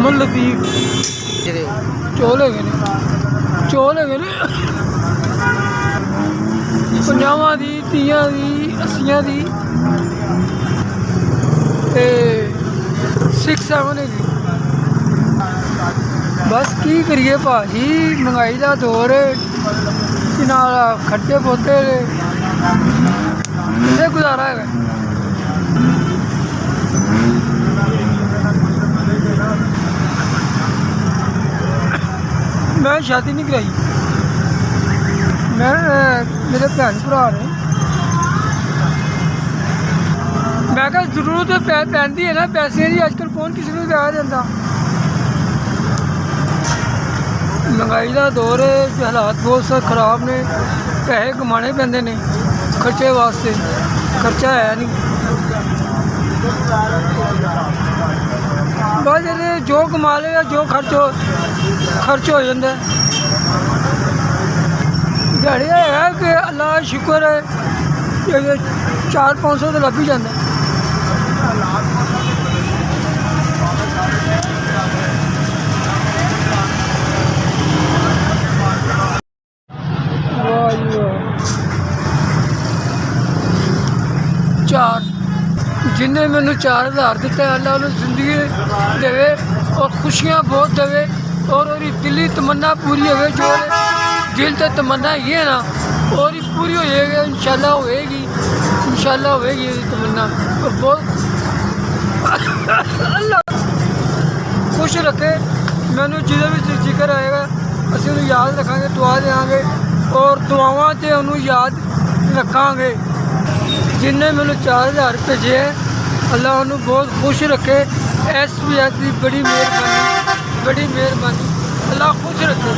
मोहम्मद लतीफ चौल है पंजावां दी तीहां दी 80 दी ते 6-7 है। बस की करिए भाजी, महंगाई का दौर नाल खर्चे पोते किसे गुजारा है। मैं शादी नहीं कराई, मैं मेरे भैन भरा ने मैं क्या जरूरत पैंती है ना पैसे की। अजकल कौन किसी को ब्याह देता। महंगाई का दौर है, हालात बहुत सा खराब ने, पैसे कमाने पैंदे ने खर्चे वास्ते, खर्चा है नहीं। बस जो कमा लेगा जो खर्च हो जाता है। दिहाड़ी है कि अल्लाह का शुक्र है 400-500 तो लग ही जाता है। चार जिन्हें मैंने 4000 दिता है, अल्लाह उन्हें जिंदगी देवे और खुशियाँ बहुत देवे और दिली तमन्ना पूरी हो। जो दिल से तमन्ना ये ना और पूरी हो जाएगी, इंशाल्लाह होएगी, इंशाल्लाह होएगी ये तमन्ना। और बहुत अल्लाह खुश रखे मैंने जिधर भी जिक्र आएगा असं उन्हें याद रखांगे, दुआ देंगे और दुआवां से उन्होंने याद रखांगे। जिन्हें मैंने 4000 भेजे है, अल्लाह उन्होंने बहुत खुश रखे। SBS की बड़ी मेहरबानी, अल्लाह खुश रखे।